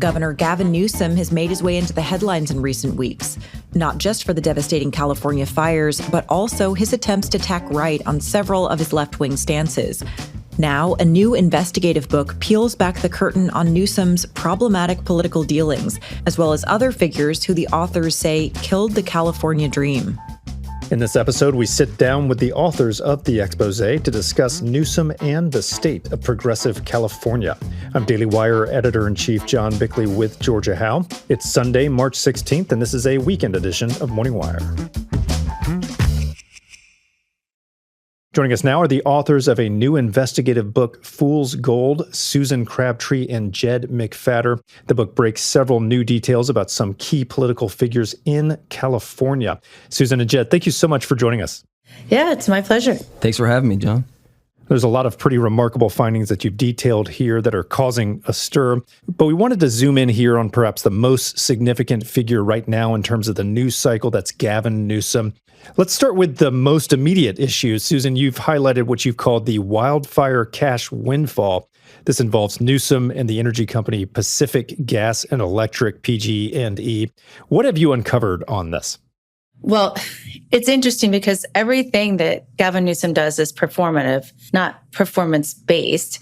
Governor Gavin Newsom has made his way into the headlines in recent weeks, not just for the devastating California fires, but also his attempts to tack right on several of his left-wing stances. Now, a new investigative book peels back the curtain on Newsom's problematic political dealings, as well as other figures who the authors say killed the California dream. In this episode, we sit down with the authors of the expose to discuss Newsom and the state of progressive California. I'm Daily Wire editor-in-chief John Bickley with Georgia Howe. It's Sunday, March 16th, and this is a weekend edition of Morning Wire. Joining us now are the authors of a new investigative book, Fool's Gold, Susan Crabtree and Jedd McFatter. The book breaks several new details about some key political figures in California. Susan and Jedd, thank you so much for joining us. Yeah, it's my pleasure. Thanks for having me, John. There's a lot of pretty remarkable findings that you've detailed here that are causing a stir, but we wanted to zoom in here on perhaps the most significant figure right now in terms of the news cycle. That's Gavin Newsom. Let's start with the most immediate issues. Susan, you've highlighted what you've called the wildfire cash windfall. This involves Newsom and the energy company Pacific Gas and Electric, PG&E. What have you uncovered on this? Well, it's interesting because everything that Gavin Newsom does is performative, not performance-based.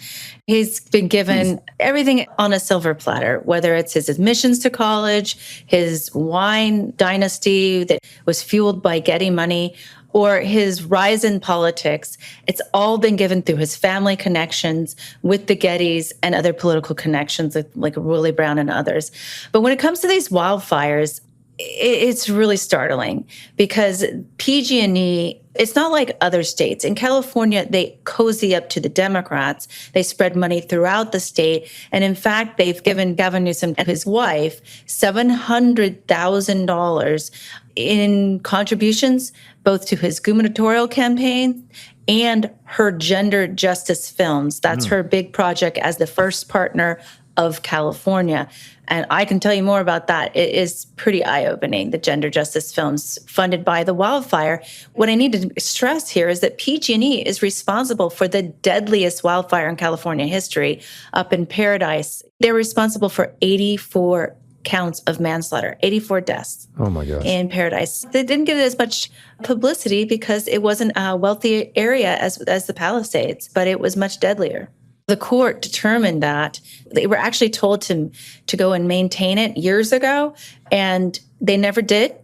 He's been given everything on a silver platter, whether it's his admissions to college, his wine dynasty that was fueled by Getty money, or his rise in politics. It's all been given through his family connections with the Gettys and other political connections like Willie Brown and others. But when it comes to these wildfires, it's really startling because PG&E, it's not like other states. In California, they cozy up to the Democrats. They spread money throughout the state. And in fact, they've given Gavin Newsom and his wife $700,000 in contributions, both to his gubernatorial campaign and her gender justice films. That's her big project as the first partner of California. And I can tell you more about that. It is pretty eye-opening, the gender justice films funded by the wildfire. What I need to stress here is that PG&E is responsible for the deadliest wildfire in California history up in Paradise. They're responsible for 84 counts of manslaughter, 84 deaths. Oh my gosh. In Paradise. They didn't get as much publicity because it wasn't a wealthy area as the Palisades, but it was much deadlier. The court determined that they were actually told to go and maintain it years ago, and they never did.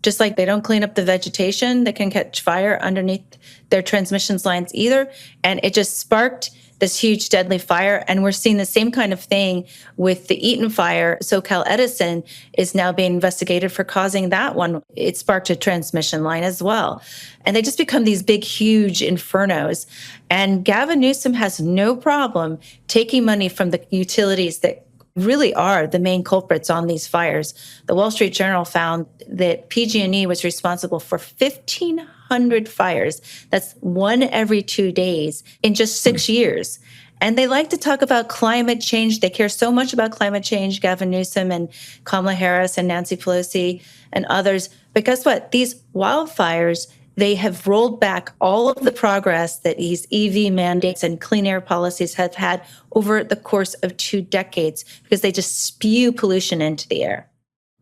Just like they don't clean up the vegetation that can catch fire underneath their transmission lines either. And it just sparked this huge deadly fire. And we're seeing the same kind of thing with the Eaton fire. SoCal Edison is now being investigated for causing that one. It sparked a transmission line as well. And they just become these big, huge infernos. And Gavin Newsom has no problem taking money from the utilities that really are the main culprits on these fires. The Wall Street Journal found that PG&E was responsible for 1,500 fires. That's one every 2 days in just 6 years. And they like to talk about climate change. They care so much about climate change, Gavin Newsom and Kamala Harris and Nancy Pelosi and others. But guess what? These wildfires, they have rolled back all of the progress that these EV mandates and clean air policies have had over the course of 2 decades because they just spew pollution into the air.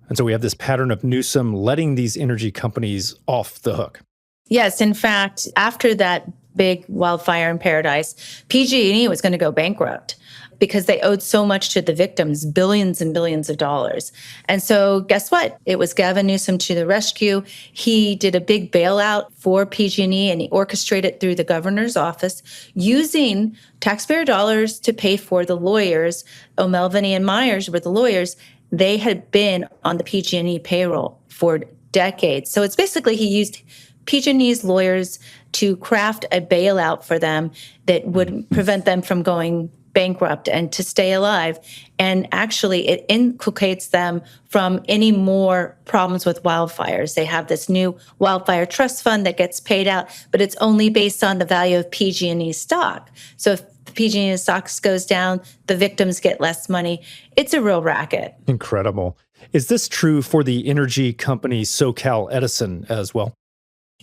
And so we have this pattern of Newsom letting these energy companies off the hook. Yes, in fact, after that big wildfire in Paradise, PG&E was going to go bankrupt because they owed so much to the victims, billions and billions of dollars. And so guess what? It was Gavin Newsom to the rescue. He did a big bailout for PG&E and he orchestrated through the governor's office using taxpayer dollars to pay for the lawyers. O'Melveny and Myers were the lawyers. They had been on the PG&E payroll for decades. So it's basically he used PG&E's lawyers to craft a bailout for them that would prevent them from going bankrupt and to stay alive. And actually, it inculcates them from any more problems with wildfires. They have this new wildfire trust fund that gets paid out, but it's only based on the value of PG&E stock. So if the PG&E stock goes down, the victims get less money. It's a real racket. Incredible. Is this true for the energy company SoCal Edison as well?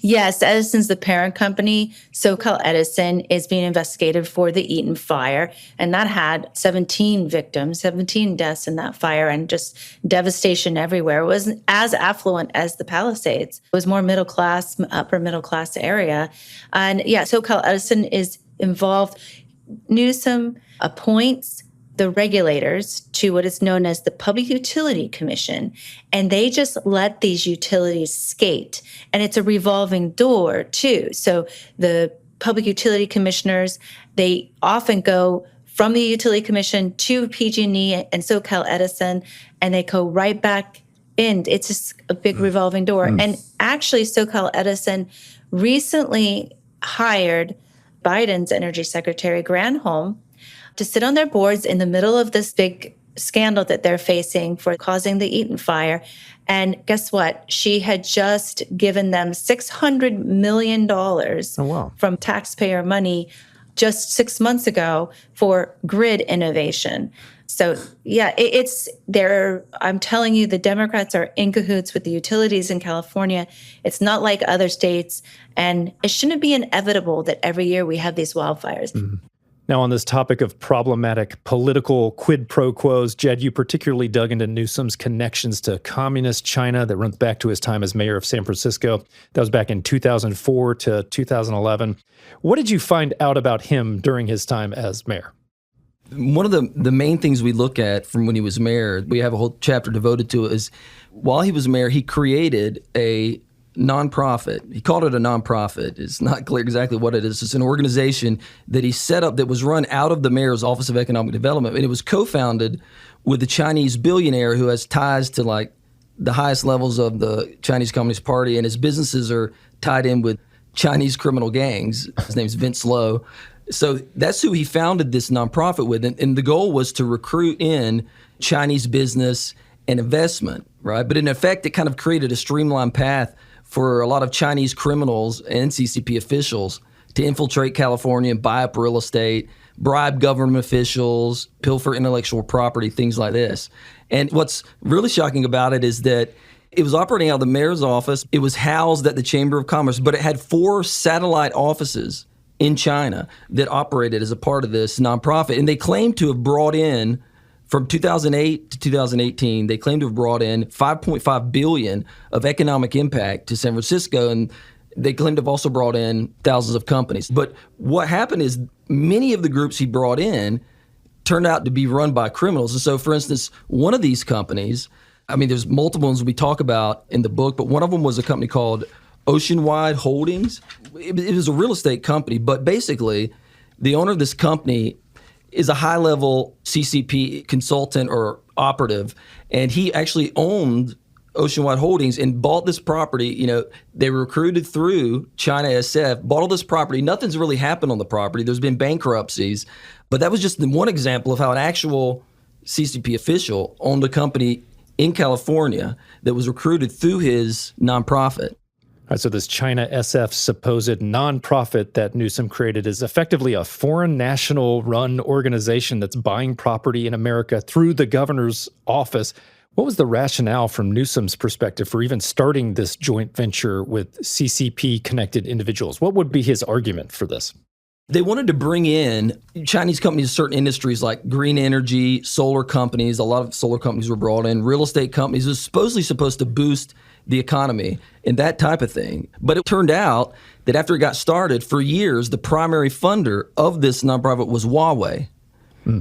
Yes, Edison's the parent company. SoCal Edison is being investigated for the Eaton fire, and that had 17 victims, 17 deaths in that fire, and just devastation everywhere. It wasn't as affluent as the Palisades. It was more middle class, upper middle class area. And yeah, SoCal Edison is involved. Newsom appoints the regulators to what is known as the Public Utility Commission, and they just let these utilities skate. And it's a revolving door, too. So the public utility commissioners, they often go from the Utility Commission to PG&E and SoCal Edison, and they go right back in. It's just a big revolving door. And actually, SoCal Edison recently hired Biden's Energy Secretary Granholm to sit on their boards in the middle of this big scandal that they're facing for causing the Eaton fire. And guess what? She had just given them $600 million from taxpayer money just 6 months ago for grid innovation. So yeah, it's there. I'm telling you, the Democrats are in cahoots with the utilities in California. It's not like other states, and it shouldn't be inevitable that every year we have these wildfires. Mm-hmm. Now, on this topic of problematic political quid pro quos, Jedd, you particularly dug into Newsom's connections to communist China that runs back to his time as mayor of San Francisco. That was back in 2004 to 2011. What did you find out about him during his time as mayor? One of the main things we look at from when he was mayor, we have a whole chapter devoted to it, is while he was mayor, he created a nonprofit. He called it a nonprofit. It's not clear exactly what it is. It's an organization that he set up that was run out of the mayor's Office of Economic Development. And it was co-founded with a Chinese billionaire who has ties to like the highest levels of the Chinese Communist Party. And his businesses are tied in with Chinese criminal gangs. His name's Vince Lowe. So that's who he founded this nonprofit with. And the goal was to recruit in Chinese business and investment, right? But in effect, it kind of created a streamlined path for a lot of Chinese criminals and CCP officials to infiltrate California and buy up real estate, bribe government officials, pilfer intellectual property, things like this. And what's really shocking about it is that it was operating out of the mayor's office. It was housed at the Chamber of Commerce, but it had 4 satellite offices in China that operated as a part of this nonprofit. And they claimed to have brought in, from 2008 to 2018, they claimed to have brought in $5.5 billion of economic impact to San Francisco, and they claimed to have also brought in thousands of companies. But what happened is many of the groups he brought in turned out to be run by criminals. And so, for instance, one of these companies, I mean, there's multiple ones we talk about in the book, but one of them was a company called Oceanwide Holdings. It was a real estate company, but basically the owner of this company is a high-level CCP consultant or operative, and he actually owned Oceanwide Holdings and bought this property. You know, they were recruited through ChinaSF, bought all this property. Nothing's really happened on the property. There's been bankruptcies, but that was just one example of how an actual CCP official owned a company in California that was recruited through his nonprofit. All right, so this ChinaSF supposed nonprofit that Newsom created is effectively a foreign national-run organization that's buying property in America through the governor's office. What was the rationale from Newsom's perspective for even starting this joint venture with CCP-connected individuals? What would be his argument for this? They wanted to bring in Chinese companies to certain industries like green energy, solar companies. A lot of solar companies were brought in, real estate companies. It was supposed to boost the economy and that type of thing. But it turned out that after it got started, for years, the primary funder of this nonprofit was Huawei,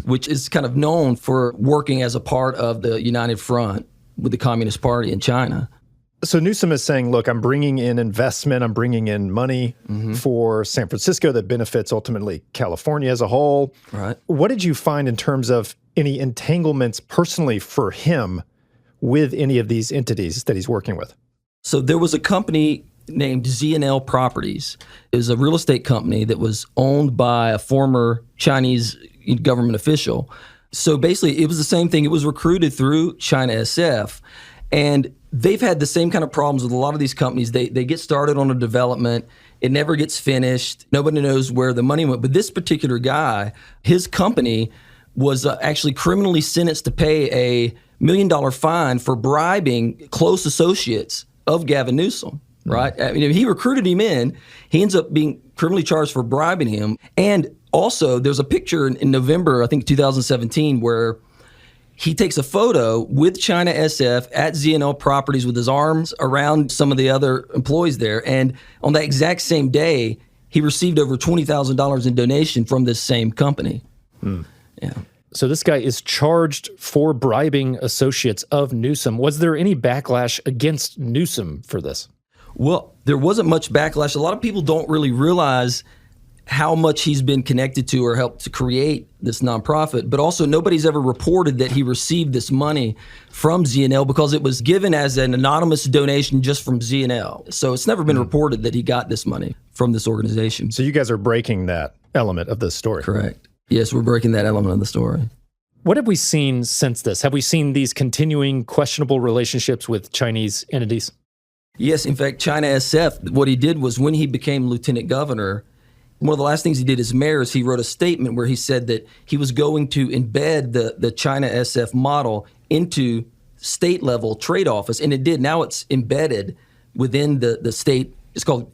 which is kind of known for working as a part of the United Front with the Communist Party in China. So Newsom is saying, look, I'm bringing in investment, I'm bringing in money for San Francisco that benefits ultimately California as a whole. Right. What did you find in terms of any entanglements personally for him with any of these entities that he's working with? So there was a company named Z&L Properties. It was a real estate company that was owned by a former Chinese government official. So basically, it was the same thing. It was recruited through ChinaSF, and they've had the same kind of problems with a lot of these companies. They get started on a development. It never gets finished. Nobody knows where the money went. But this particular guy, his company was actually criminally sentenced to pay a $1 million fine for bribing close associates of Gavin Newsom. right? I mean, he recruited him in. He ends up being criminally charged for bribing him. And also, there's a picture in November, I think 2017, where he takes a photo with ChinaSF at ZNL Properties with his arms around some of the other employees there. And on that exact same day, he received over $20,000 in donation from this same company. Yeah. So this guy is charged for bribing associates of Newsom. Was there any backlash against Newsom for this? Well, there wasn't much backlash. A lot of people don't really realize how much he's been connected to or helped to create this nonprofit, but also nobody's ever reported that he received this money from ZNL because it was given as an anonymous donation just from ZNL. So it's never been reported that he got this money from this organization. So you guys are breaking that element of this story. Correct. Yes, we're breaking that element of the story. What have we seen since this? Have we seen these continuing questionable relationships with Chinese entities? Yes, in fact, ChinaSF, what he did was when he became lieutenant governor, one of the last things he did as mayor is he wrote a statement where he said that he was going to embed the ChinaSF model into state-level trade office, and it did. Now it's embedded within the state. It's called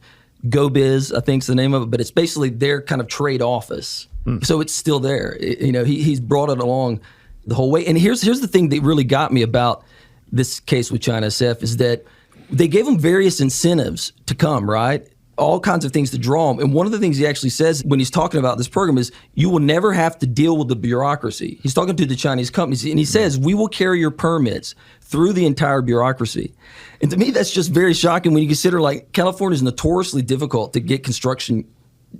GoBiz, I think is the name of it, but it's basically their kind of trade office. So it's still there. He's brought it along the whole way. And here's the thing that really got me about this case with ChinaSF is that they gave him various incentives to come, right? All kinds of things to draw him. And one of the things he actually says when he's talking about this program is you will never have to deal with the bureaucracy. He's talking to the Chinese companies, and he says, we will carry your permits through the entire bureaucracy. And to me, that's just very shocking when you consider, like, California is notoriously difficult to get construction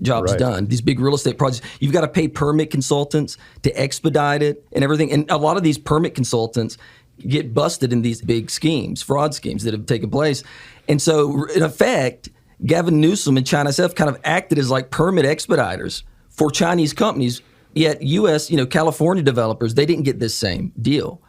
jobs done. These big real estate projects, you've got to pay permit consultants to expedite it and everything. And a lot of these permit consultants get busted in these big schemes, fraud schemes that have taken place. And so, in effect, Gavin Newsom and ChinaSF kind of acted as like permit expediters for Chinese companies, yet U.S., California developers, they didn't get this same deal.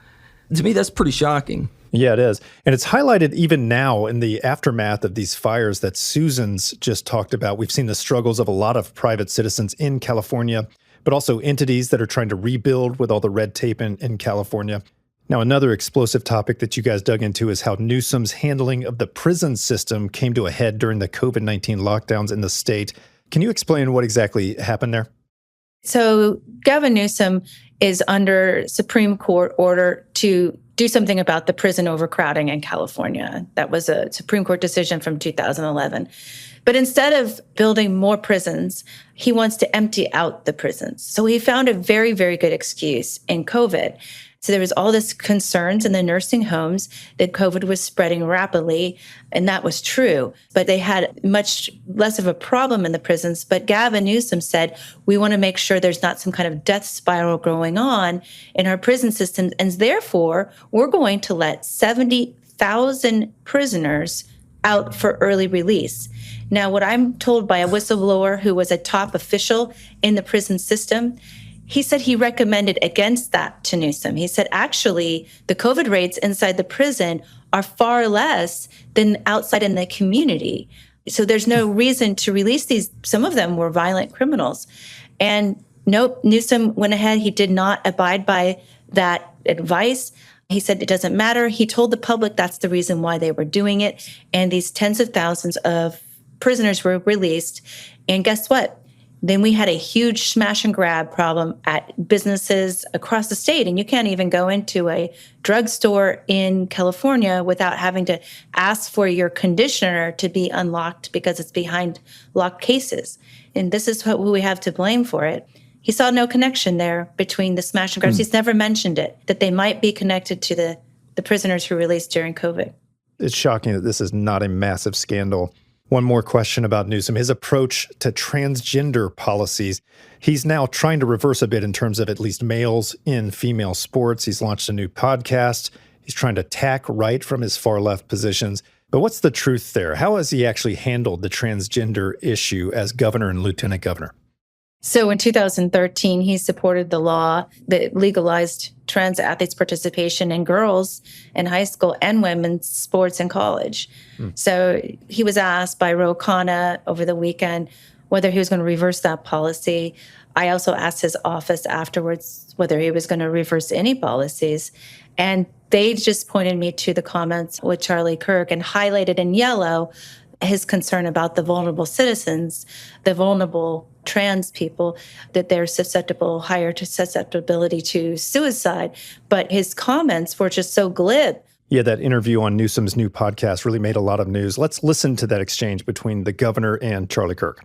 To me, that's pretty shocking. Yeah, it is. And it's highlighted even now in the aftermath of these fires that Susan's just talked about. We've seen the struggles of a lot of private citizens in California, but also entities that are trying to rebuild with all the red tape in California. Now, another explosive topic that you guys dug into is how Newsom's handling of the prison system came to a head during the COVID-19 lockdowns in the state. Can you explain what exactly happened there? So Gavin Newsom is under Supreme Court order to do something about the prison overcrowding in California. That was a Supreme Court decision from 2011. But instead of building more prisons, he wants to empty out the prisons. So he found a very, very good excuse in COVID. So there was all this concerns in the nursing homes that COVID was spreading rapidly, and that was true. But they had much less of a problem in the prisons. But Gavin Newsom said, we want to make sure there's not some kind of death spiral going on in our prison systems, and therefore we're going to let 70,000 prisoners out for early release. Now, what I'm told by a whistleblower who was a top official in the prison system, he said he recommended against that to Newsom. He said, actually, the COVID rates inside the prison are far less than outside in the community. So there's no reason to release these. Some of them were violent criminals. And nope, Newsom went ahead. He did not abide by that advice. He said it doesn't matter. He told the public that's the reason why they were doing it. And these tens of thousands of prisoners were released. And guess what? Then we had a huge smash and grab problem at businesses across the state. And you can't even go into a drugstore in California without having to ask for your conditioner to be unlocked because it's behind locked cases. And this is who we have to blame for it. He saw no connection there between the smash and grabs. He's never mentioned it, that they might be connected to the prisoners who were released during COVID. It's shocking that this is not a massive scandal. One more question about Newsom, his approach to transgender policies. He's now trying to reverse a bit in terms of at least males in female sports. He's launched a new podcast. He's trying to tack right from his far left positions. But what's the truth there? How has he actually handled the transgender issue as governor and lieutenant governor? So in 2013, he supported the law that legalized trans athletes' participation in girls in high school and women's sports in college. So he was asked by Ro Khanna over the weekend whether he was going to reverse that policy. I also asked his office afterwards whether he was going to reverse any policies. And they just pointed me to the comments with Charlie Kirk and highlighted in yellow his concern about the vulnerable citizens, the vulnerable trans people, that they're higher to susceptibility to suicide. But his comments were just so glib. Yeah, that interview on Newsom's new podcast really made a lot of news. Let's listen to that exchange between the governor and Charlie Kirk.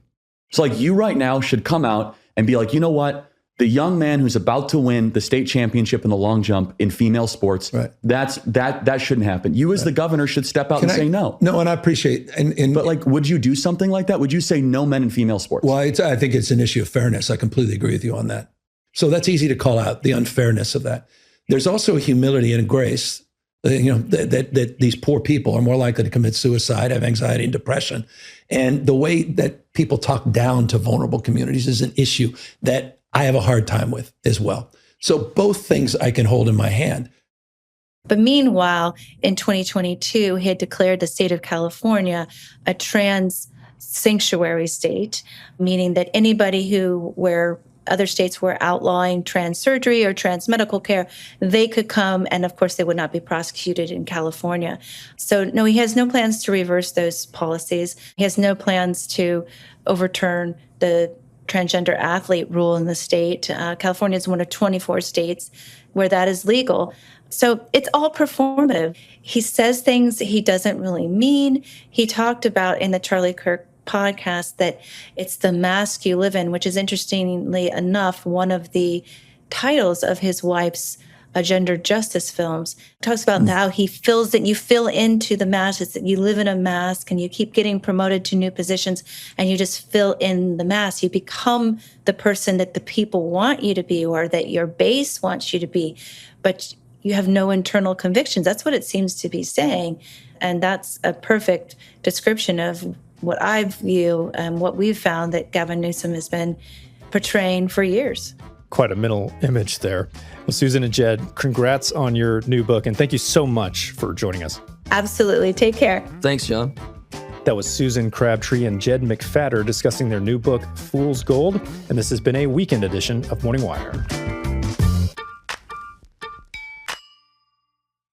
So like you right now should come out and be like, you know what? The young man who's about to win the state championship in the long jump in female sports, right. that shouldn't happen. You as the governor should step out say no. No, and I appreciate but like, would you do something like that? Would you say no men in female sports? Well, I think it's an issue of fairness. I completely agree with you on that. So that's easy to call out, the unfairness of that. There's also a humility and a grace, that these poor people are more likely to commit suicide, have anxiety and depression. And the way that people talk down to vulnerable communities is an issue that I have a hard time with as well. So both things I can hold in my hand. But meanwhile, in 2022, he had declared the state of California a trans sanctuary state, meaning that anybody where other states were outlawing trans surgery or trans medical care, they could come, and of course they would not be prosecuted in California. So no, he has no plans to reverse those policies. He has no plans to overturn the transgender athlete rule in the state. California is one of 24 states where that is legal. So it's all performative. He says things he doesn't really mean. He talked about in the Charlie Kirk podcast that it's the mask you live in, which is interestingly enough one of the titles of his wife's gender justice films. Talks about how he feels that you fill into the mask, it's that you live in a mask and you keep getting promoted to new positions and you just fill in the mask. You become the person that the people want you to be or that your base wants you to be, but you have no internal convictions. That's what it seems to be saying. And that's a perfect description of what I view and what we've found that Gavin Newsom has been portraying for years. Quite a mental image there. Well, Susan and Jedd, congrats on your new book, and thank you so much for joining us. Absolutely. Take care. Thanks, John. That was Susan Crabtree and Jedd McFatter discussing their new book, Fool's Gold, and this has been a weekend edition of Morning Wire.